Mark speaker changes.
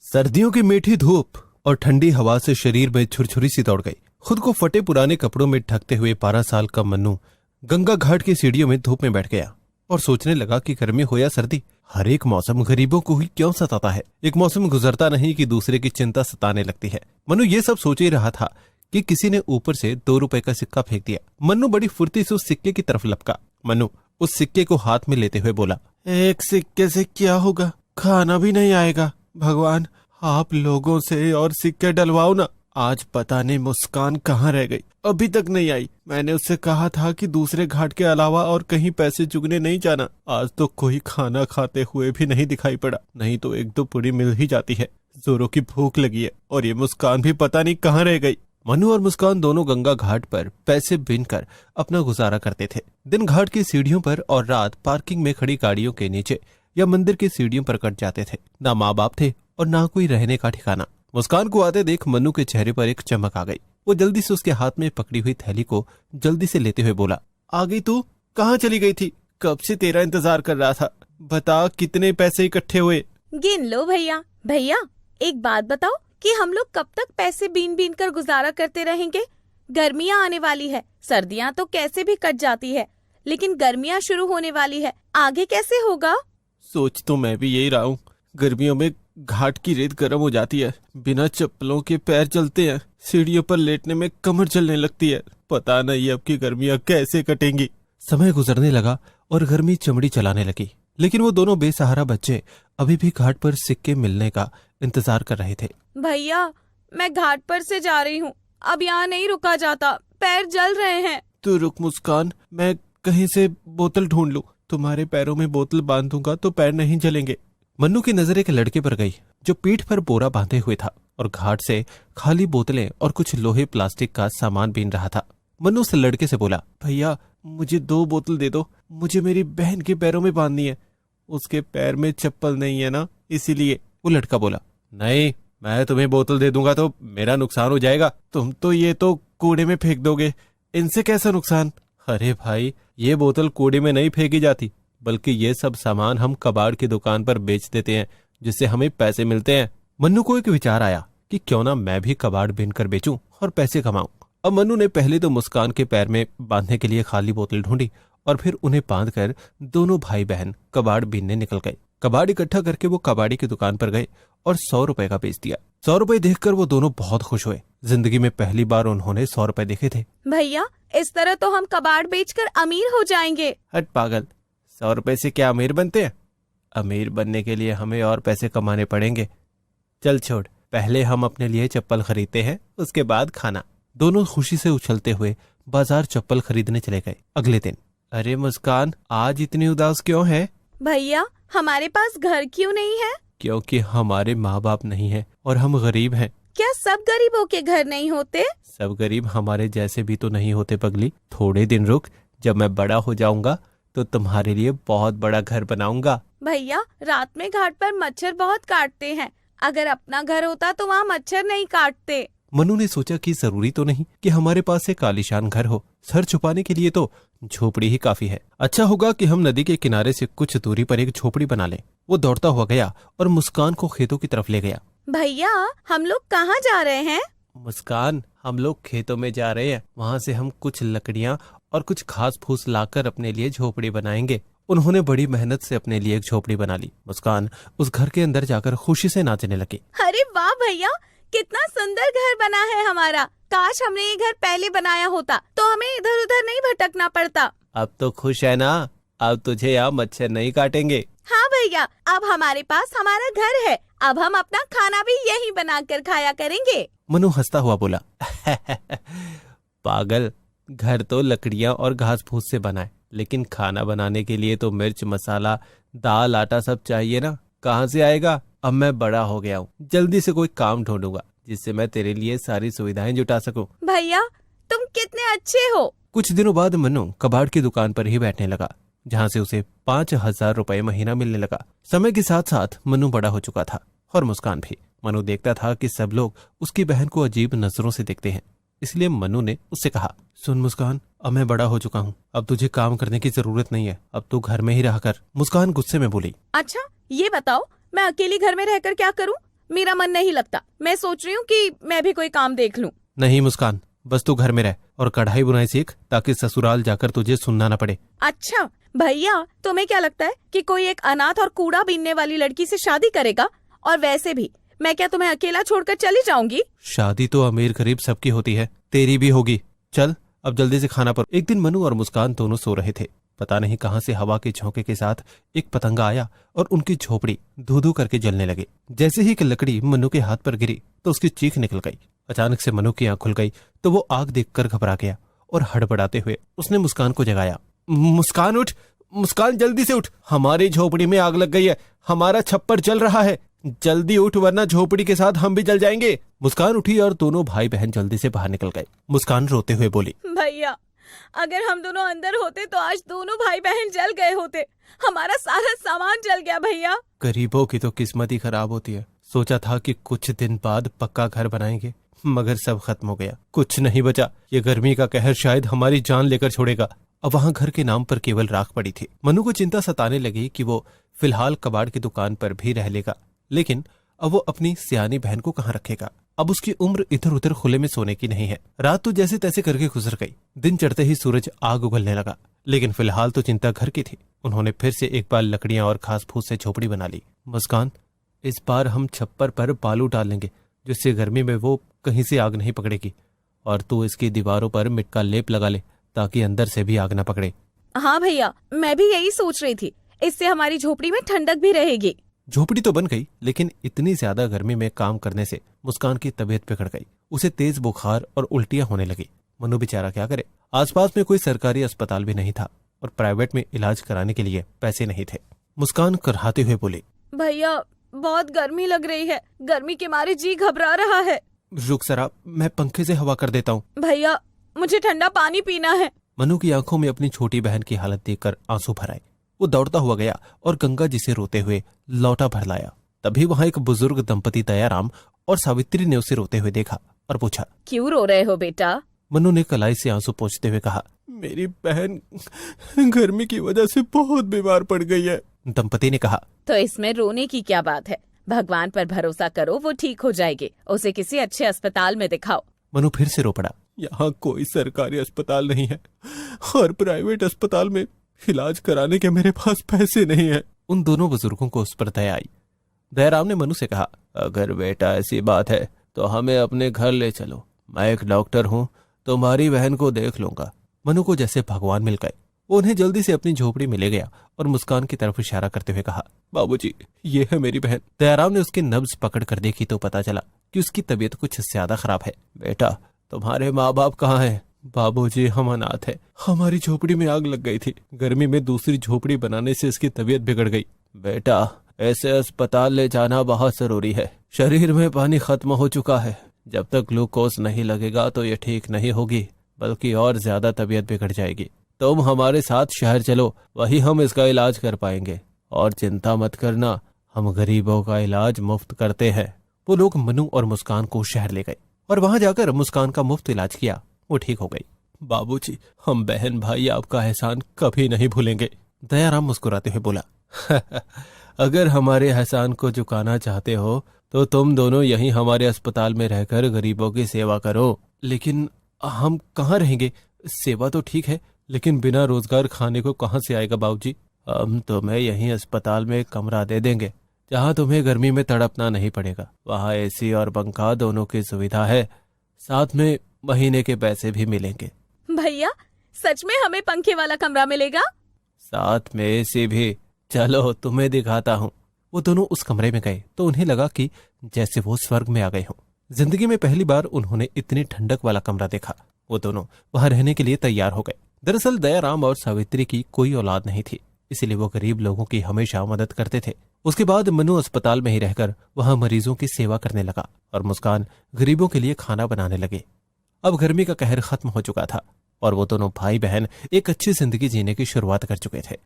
Speaker 1: सर्दियों की मीठी धूप और ठंडी हवा से शरीर में छुरछुरी सी दौड़ गई। खुद को फटे पुराने कपड़ों में ढकते हुए 12 साल का मन्नू गंगा घाट की सीढ़ियों में धूप में बैठ गया और सोचने लगा कि गर्मी हो या सर्दी, हर एक मौसम गरीबों को ही क्यों सताता है। एक मौसम गुजरता नहीं कि दूसरे की चिंता सताने लगती है। मन्नू ये सब सोच ही रहा था कि किसी ने ऊपर से 2 रुपए का सिक्का फेंक दिया। मन्नू बड़ी फुर्ती से उस सिक्के की तरफ लपका। मन्नू उस सिक्के को हाथ में लेते हुए बोला, एक सिक्के से क्या होगा, खाना भी नहीं आएगा। भगवान, आप लोगों से और सिक्के डलवाओ ना। आज पता नहीं मुस्कान कहाँ रह गई, अभी तक नहीं आई। मैंने उससे कहा था कि दूसरे घाट के अलावा और कहीं पैसे चुगने नहीं जाना। आज तो कोई खाना खाते हुए भी नहीं दिखाई पड़ा, नहीं तो 1-2 पूरी मिल ही जाती है। जोरों की भूख लगी है और ये मुस्कान भी पता नहीं कहाँ रह गई। मनु और मुस्कान दोनों गंगा घाट पर पैसे बीनकर अपना गुजारा करते थे। दिन घाट की सीढ़ियों पर और रात पार्किंग में खड़ी गाड़ियों के नीचे या मंदिर की सीढ़ियों पर कट जाते थे। ना माँ बाप थे और ना कोई रहने का ठिकाना। मुस्कान को आते देख मन्नू के चेहरे पर एक चमक आ गई। वो जल्दी से उसके हाथ में पकड़ी हुई थैली को जल्दी से लेते हुए बोला, आ गई तू? कहाँ चली गई थी? कब से तेरा इंतजार कर रहा था। बता, कितने पैसे इकट्ठे हुए?
Speaker 2: गिन लो भैया। भैया एक बात बताओ कि हम लोग कब तक पैसे बीन बीन कर गुजारा करते रहेंगे? गर्मियाँ आने वाली है, सर्दियाँ तो कैसे भी कट जाती है, लेकिन गर्मियाँ शुरू होने वाली है, आगे कैसे होगा?
Speaker 1: सोच तो मैं भी यही रहा हूँ। गर्मियों में घाट की रेत गर्म हो जाती है, बिना चप्पलों के पैर जलते हैं, सीढ़ियों पर लेटने में कमर जलने लगती है। पता नहीं अब की गर्मियाँ कैसे कटेंगी। समय गुजरने लगा और गर्मी चमड़ी चलाने लगी, लेकिन वो दोनों बेसहारा बच्चे अभी भी घाट पर सिक्के मिलने का इंतजार कर रहे थे।
Speaker 2: भैया मैं घाट पर से जा रही हूँ, अब यहाँ नहीं रुका जाता, पैर जल रहे हैं।
Speaker 1: तू रुक मुस्कान, मैं कहीं से बोतल ढूंढ लूं। तुम्हारे पैरों में बोतल बांध दूंगा तो पैर नहीं जलेंगे। मन्नू की नजर एक लड़के पर गई जो पीठ पर बोरा बांधे हुए था और घाट से खाली बोतलें और कुछ लोहे प्लास्टिक का सामान बीन रहा था। मन्नू उस लड़के से बोला, भैया मुझे 2 बोतल दे दो, मुझे मेरी बहन के पैरों में बांधनी है। उसके पैर में चप्पल नहीं है ना, इसीलिए। वो लड़का बोला, नहीं, मैं तुम्हें बोतल दे दूंगा तो मेरा नुकसान हो जाएगा। तुम तो ये तो कूड़े में फेंक दोगे, इनसे कैसा नुकसान? अरे भाई, ये बोतल कूड़े में नहीं फेंकी जाती, बल्कि ये सब सामान हम कबाड़ की दुकान पर बेच देते हैं, जिससे हमें पैसे मिलते हैं। मन्नू को एक विचार आया कि क्यों ना मैं भी कबाड़ बीनकर बेचूं और पैसे कमाऊं। अब मन्नू ने पहले तो मुस्कान के पैर में बांधने के लिए खाली बोतल ढूंढी और फिर उन्हें बांधकर दोनों भाई बहन कबाड़ बीनने निकल गए। कबाड़ इकट्ठा करके वो कबाड़ी की दुकान पर गए और 100 रुपए का बेच दिया। 100 रुपए देखकर वो दोनों बहुत खुश हुए। जिंदगी में पहली बार उन्होंने 100 रुपए देखे थे।
Speaker 2: भैया इस तरह तो हम कबाड़ बेचकर अमीर हो जाएंगे।
Speaker 1: हट पागल, 100 रुपए से क्या अमीर बनते हैं? अमीर बनने के लिए हमें और पैसे कमाने पड़ेंगे। चल छोड़, पहले हम अपने लिए चप्पल खरीदते हैं, उसके बाद खाना। दोनों खुशी से उछलते हुए बाजार चप्पल खरीदने चले गए। अगले दिन, अरे मुस्कान, आज इतनी उदास क्यों है?
Speaker 2: भैया हमारे पास घर क्यों नहीं है?
Speaker 1: क्योंकि हमारे माँ बाप नहीं है और हम गरीब हैं।
Speaker 2: क्या सब गरीबों के घर नहीं होते?
Speaker 1: सब गरीब हमारे जैसे भी तो नहीं होते पगली। थोड़े दिन रुक, जब मैं बड़ा हो जाऊंगा तो तुम्हारे लिए बहुत बड़ा घर बनाऊंगा।
Speaker 2: भैया रात में घाट पर मच्छर बहुत काटते हैं, अगर अपना घर होता तो वहाँ मच्छर नहीं काटते।
Speaker 1: मनु ने सोचा कि जरूरी तो नहीं कि हमारे पास एक आलीशान घर हो, सर छुपाने के लिए तो झोपड़ी ही काफी है। अच्छा होगा कि हम नदी के किनारे से कुछ दूरी पर एक झोपड़ी बना लें। वो दौड़ता हुआ गया और मुस्कान को खेतों की तरफ ले गया।
Speaker 2: भैया हम लोग कहाँ जा रहे हैं?
Speaker 1: मुस्कान, हम लोग खेतों में जा रहे हैं। वहाँ से हम कुछ लकड़ियाँ और कुछ घास फूस लाकर अपने लिए झोपड़ी बनाएंगे। उन्होंने बड़ी मेहनत से अपने लिए एक झोपड़ी बना ली। मुस्कान उस घर के अंदर जाकर खुशी से नाचने लगी।
Speaker 2: अरे वाह भैया, कितना सुंदर घर बना है हमारा। काश हमने ये घर पहले बनाया होता तो हमें इधर उधर नहीं भटकना पड़ता।
Speaker 1: अब तो खुश है ना? अब तुझे यहाँ मच्छर नहीं काटेंगे।
Speaker 2: हाँ भैया, अब हमारे पास हमारा घर है, अब हम अपना खाना भी यहीं बनाकर खाया करेंगे।
Speaker 1: मनु हंसता हुआ बोला, पागल, घर तो लकड़ियाँ और घास फूस से बना है, लेकिन खाना बनाने के लिए तो मिर्च मसाला दाल आटा सब चाहिए ना, कहाँ से आएगा? अब मैं बड़ा हो गया हूँ, जल्दी से कोई काम ढूंढूंगा जिससे मैं तेरे लिए सारी सुविधाएं जुटा सकूं।
Speaker 2: भैया तुम कितने अच्छे हो।
Speaker 1: कुछ दिनों बाद मनु कबाड़ की दुकान पर ही बैठने लगा, जहाँ से उसे 5000 रुपए महीना मिलने लगा। समय के साथ साथ मनु बड़ा हो चुका था और मुस्कान भी। मनु देखता था कि सब लोग उसकी बहन को अजीब नजरों से देखते हैं, इसलिए मनु ने उससे कहा, सुन मुस्कान, अब मैं बड़ा हो चुका हूँ, अब तुझे काम करने की जरूरत नहीं है, अब तू घर में ही रहा कर। मुस्कान गुस्से में बोली,
Speaker 2: अच्छा ये बताओ मैं अकेली घर में रहकर क्या करूँ? मेरा मन नहीं लगता। मैं सोच रही हूँ कि मैं भी कोई काम देख लूँ।
Speaker 1: नहीं मुस्कान, बस तू घर में रह और कढ़ाई बुनाई सीख ताकि ससुराल जाकर तुझे सुनना न पड़े।
Speaker 2: अच्छा भैया, तुम्हें क्या लगता है कि कोई एक अनाथ और कूड़ा बीनने वाली लड़की से शादी करेगा? और वैसे भी मैं क्या तुम्हें अकेला छोड़कर चली जाऊंगी?
Speaker 1: शादी तो अमीर गरीब सबकी होती है, तेरी भी होगी। चल अब जल्दी से खाना पर। एक दिन मनु और मुस्कान दोनों सो रहे थे। पता नहीं कहां से हवा के झोंके के साथ एक पतंगा आया और उनकी झोपड़ी धू धू करके जलने लगे। जैसे ही एक लकड़ी मनु के हाथ पर गिरी तो उसकी चीख निकल गई। अचानक से मनु की आंख खुल गई तो वो आग देखकर घबरा गया और हड़बड़ाते हुए उसने मुस्कान को जगाया। मुस्कान उठ, मुस्कान जल्दी से उठ, हमारी झोपड़ी में आग लग गई है, हमारा छप्पर जल रहा है, जल्दी उठ वरना झोपड़ी के साथ हम भी जल जाएंगे। मुस्कान उठी और दोनों भाई बहन जल्दी से बाहर निकल गए। मुस्कान रोते हुए बोली,
Speaker 2: भैया, अगर हम दोनों अंदर होते तो आज दोनों भाई बहन जल गए होते। हमारा सारा सामान जल गया भैया।
Speaker 1: गरीबों की तो किस्मत ही खराब होती है। सोचा था कि कुछ दिन बाद पक्का घर बनाएंगे, मगर सब खत्म हो गया, कुछ नहीं बचा। ये गर्मी का कहर शायद हमारी जान लेकर छोड़ेगा। अब वहाँ घर के नाम पर केवल राख पड़ी थी। मनु को चिंता सताने लगी कि वो फिलहाल कबाड़ की दुकान पर भी रह लेगा, लेकिन अब वो अपनी सियानी बहन को कहाँ रखेगा। अब उसकी उम्र इधर उधर खुले में सोने की नहीं है। रात तो जैसे तैसे करके गुजर गई। दिन चढ़ते ही सूरज आग उगलने लगा, लेकिन फिलहाल तो चिंता घर की थी। उन्होंने फिर से एक बार लकड़ियां और घास फूस से झोपड़ी बना ली। मुस्कान, इस बार हम छप्पर पर बालू डालेंगे जिससे गर्मी में वो कहीं से आग नहीं पकड़ेगी, और तू इसकी दीवारों पर मिट्टी का लेप लगा ले ताकि अंदर से भी आग न पकड़े।
Speaker 2: हाँ भैया, मैं भी यही सोच रही थी, इससे हमारी झोपड़ी में ठंडक भी रहेगी।
Speaker 1: झोपड़ी तो बन गई, लेकिन इतनी ज्यादा गर्मी में काम करने से मुस्कान की तबीयत बिगड़ गई। उसे तेज बुखार और उल्टियां होने लगी। मनु बेचारा क्या करे। आसपास में कोई सरकारी अस्पताल भी नहीं था और प्राइवेट में इलाज कराने के लिए पैसे नहीं थे। मुस्कान करहाते हुए बोली,
Speaker 2: भैया बहुत गर्मी लग रही है, गर्मी के मारे जी घबरा रहा है।
Speaker 1: रुक जरा, मैं पंखे से हवा कर देता हूँ।
Speaker 2: भैया मुझे ठंडा पानी पीना है।
Speaker 1: मनु की आंखों में अपनी छोटी बहन की हालत देखकर आंसू भर आए। वो दौड़ता हुआ गया और गंगा जी से रोते हुए लौटा भर लाया। तभी वहाँ एक बुजुर्ग दंपति दयाराम और सावित्री ने उसे रोते हुए देखा और पूछा,
Speaker 2: क्यों रो रहे हो बेटा?
Speaker 1: मनु ने कलाई से आंसू पोंछते हुए कहा, मेरी बहन गर्मी की वजह से बहुत बीमार पड़ गई है। दंपति ने कहा,
Speaker 2: तो इसमें रोने की क्या बात है, भगवान पर भरोसा करो, वो ठीक हो जाएगी। उसे किसी अच्छे अस्पताल में दिखाओ।
Speaker 1: मनु फिर से रो पड़ा। यहाँ कोई सरकारी अस्पताल नहीं है और प्राइवेट अस्पताल में इलाज कराने के मेरे पास पैसे नहीं है। उन दोनों बुजुर्गों को उस पर दया आई। दयाराम ने मनु से कहा, अगर बेटा ऐसी बात है तो हमें अपने घर ले चलो, मैं एक डॉक्टर हूँ, तुम्हारी बहन को देख लूंगा। मनु को जैसे भगवान मिल गए। वो उन्हें जल्दी से अपनी झोपड़ी में ले गया और मुस्कान की तरफ इशारा करते हुए कहा, बाबूजी ये है मेरी बहन। दयाराम ने उसकी नब्ज पकड़ कर देखी तो पता चला कि उसकी तबीयत कुछ ज्यादा खराब है। बेटा तुम्हारे माँ बाप कहाँ हैं? बाबूजी हम अनाथ है, हमारी झोपड़ी में आग लग गई थी, गर्मी में दूसरी झोपड़ी बनाने से इसकी तबीयत बिगड़ गई। बेटा ऐसे अस्पताल ले जाना बहुत जरूरी है, शरीर में पानी खत्म हो चुका है, जब तक ग्लूकोज नहीं लगेगा तो ये ठीक नहीं होगी, बल्कि और ज्यादा तबीयत बिगड़ जाएगी। तुम हमारे साथ शहर चलो, वही हम इसका इलाज कर पाएंगे, और चिंता मत करना, हम गरीबों का इलाज मुफ्त करते हैं। वो लोग मनु और मुस्कान को शहर ले गए और वहां जाकर मुस्कान का मुफ्त इलाज किया। वो ठीक हो गई। बाबूजी हम बहन भाई आपका एहसान कभी नहीं भूलेंगे। दयाराम मुस्कुराते हुए बोला, अगर हमारे एहसान को चुकाना चाहते हो तो तुम दोनों यहीं हमारे अस्पताल में रहकर गरीबों की सेवा करो। लेकिन हम कहाँ रहेंगे? सेवा तो ठीक है, लेकिन बिना रोजगार खाने को कहाँ से आएगा बाबूजी? हम तुम्हें यहीं अस्पताल में एक कमरा दे देंगे जहाँ तुम्हें गर्मी में तड़पना नहीं पड़ेगा। वहाँ एसी और पंखा दोनों की सुविधा है, साथ में महीने के पैसे भी मिलेंगे।
Speaker 2: भैया सच में हमें पंखे वाला कमरा मिलेगा?
Speaker 1: साथ में एसी भी। चलो तुम्हें दिखाता हूँ। वो दोनों उस कमरे में गए तो उन्हें लगा कि जैसे वो स्वर्ग में आ गए हों। जिंदगी में पहली बार उन्होंने इतनी ठंडक वाला कमरा देखा। वो दोनों वहां रहने के लिए तैयार हो गए। दरअसल दयाराम और सावित्री की कोई औलाद नहीं थी, इसीलिए वो गरीब लोगों की हमेशा मदद करते थे। उसके बाद मनु अस्पताल में ही रहकर वहां मरीजों की सेवा करने लगा और मुस्कान गरीबों के लिए खाना बनाने लगे। अब गर्मी का कहर खत्म हो चुका था और वो दोनों भाई बहन एक अच्छी जिंदगी जीने की शुरुआत कर चुके थे।